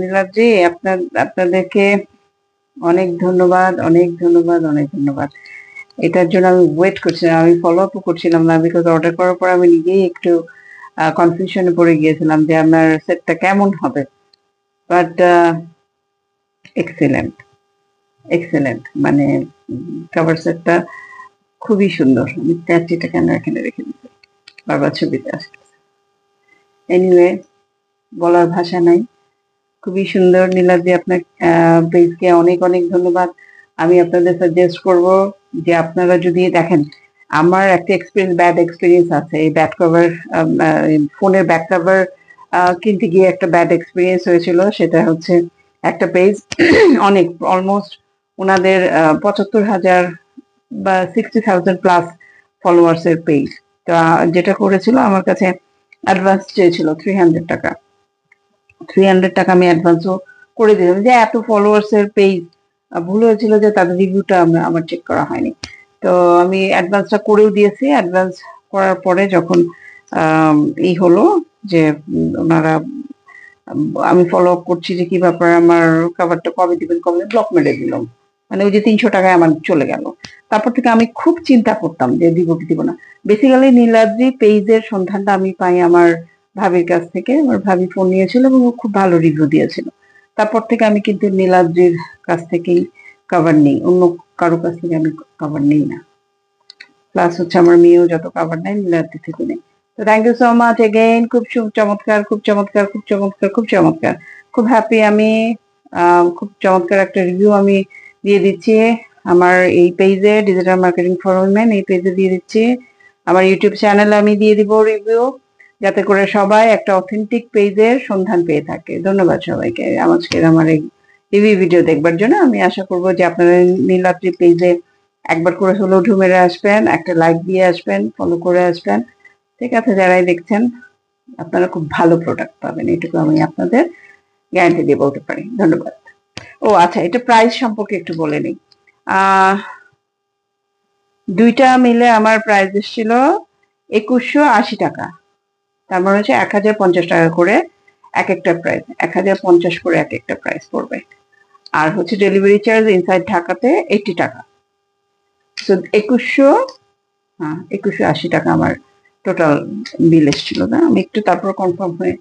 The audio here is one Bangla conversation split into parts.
নীলাদ্রি, আপনাদেরকে অনেক ধন্যবাদ, অনেক ধন্যবাদ, অনেক ধন্যবাদ। এটার জন্য আমি ওয়েট করছিলাম, আমি ফলো আপও করছিলাম না, বিকজ অর্ডার করার পর আমি নিজেই একটু কনফিউশনে পড়ে গিয়েছিলাম যে আমার সেটটা কেমন হবে। বাট এক্সেলেন্ট, এক্সেলেন্ট, মানে কভার সেটটা খুবই সুন্দর। আমি চাচিটা কেন এখানে রেখে দিচ্ছি, বারবার ছবিতে আসছে। এনিওয়ে, বলার ভাষা নাই, খুবই সুন্দর। নীলাদ্রি, আপনার পেজকে অনেক অনেক ধন্যবাদ। আমি আপনাদের সাজেস্ট করব যে আপনারা যদি দেখেন, আমার একটা ব্যাড এক্সপিরিয়েন্স আছে এই ব্যাক কভার, ফোনের ব্যাক কভার কিনতে গিয়ে একটা ব্যাড এক্সপিরিয়েন্স হয়েছিল। সেটা হচ্ছে একটা পেজ অনেক অলমোস্ট ওনাদের ৭৫,০০০ বা 60,000 প্লাস ফলোয়ার্স এর পেজ। তো যেটা করেছিল, আমার কাছে অ্যাডভান্স চেয়েছিল 300 টাকা। 300 টাকা আমি অ্যাডভান্সও করে দিলাম, যে এত ফলোয়ার্স এর পেজ, ভুল হয়েছিল যে তাদের রিভিউটা আমার চেক করা হয়নি। তো আমি অ্যাডভান্সটা করেও দিয়েছি। অ্যাডভান্স করার পরে যখন এই হলো যে ওনারা, আমি ফলো আপ করছি যে কি ব্যাপার, আমার কভারটা কবে দিবেন, কবে, ব্লক মেরে দিলাম। মানে ওই যে 300 টাকায় আমার চলে গেল। তারপর থেকে আমি খুব চিন্তা করতাম যে দিব কি দিব না। বেসিক্যালি নীলাদ্রি পেজের সন্ধানটা আমি পাই আমার ভাবির কাছ থেকে। আমার ভাবি ফোন নিয়েছিল এবং ও খুব ভালো রিভিউ দিয়েছিল। তারপর থেকে আমি কিন্তু নীলাদ্রির কাছ থেকেই কভার নেই, অন্য কারো কাছ থেকে আমি কভার নেই না। প্লাস হচ্ছে আমার মেয়েও যত কভার নেয় নীলাদ্রি থেকে নেই। তো thank you so much again. খুব চমৎকার, খুব চমৎকার, খুব চমৎকার, খুব চমৎকার, খুব হ্যাপি আমি। খুব চমৎকার একটা রিভিউ আমি দিয়ে দিচ্ছি আমার এই পেজে, ডিজিটাল মার্কেটিং ফর উইমেন, এই পেজে দিয়ে দিচ্ছি। আমার ইউটিউব চ্যানেলে আমি দিয়ে দিব রিভিউ, যাতে করে সবাই একটা অথেন্টিক পেজের সন্ধান পেয়ে থাকে। ধন্যবাদ সবাইকে আজকের আমার এই রিভিউ ভিডিও দেখবার জন্য। আমি আশা করবো যে আপনারা নীলাদ্রি পেজে একবার করে হলেও ঢু মেরে আসবেন, একটা লাইক দিয়ে আসবেন, ফলো করে আসবেন। ঠিক আছে, যারাই দেখছেন আপনারা খুব ভালো প্রোডাক্ট পাবেন, এটুকু আমি আপনাদের গ্যারান্টি দিয়ে বলতে পারি। ধন্যবাদ। ও আচ্ছা, এটা প্রাইস সম্পর্কে একটু বলে নিই। দুইটা মিলে আমার প্রাইস এসেছিল ২১৮০ টাকা। তার মানে হচ্ছে ১০৫০ টাকা করে এক একটা প্রাইস, ১০৫০ করে এক একটা প্রাইস পড়বে। আর হচ্ছে ডেলিভারি চার্জ ইনসাইড ঢাকাতে ৮০ টাকা। তো ২১৮০ টাকা আমার টোটাল বিল এসেছিল। না, আমি একটু তারপর কনফার্ম হয়ে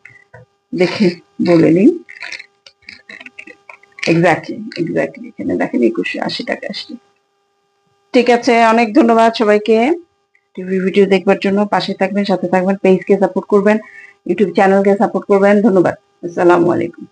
দেখে বলে নিই। এক্স্যাক্টলি এখানে দেখেন ২১৮০ টাকা আসছে। ঠিক আছে, অনেক ধন্যবাদ সবাইকে টিভি ভিডিও দেখবার জন্য। পাশে থাকবেন, সাথে থাকবেন, পেজকে সাপোর্ট করবেন, ইউটিউব চ্যানেলকে সাপোর্ট করবেন। ধন্যবাদ। আসসালামু আলাইকুম।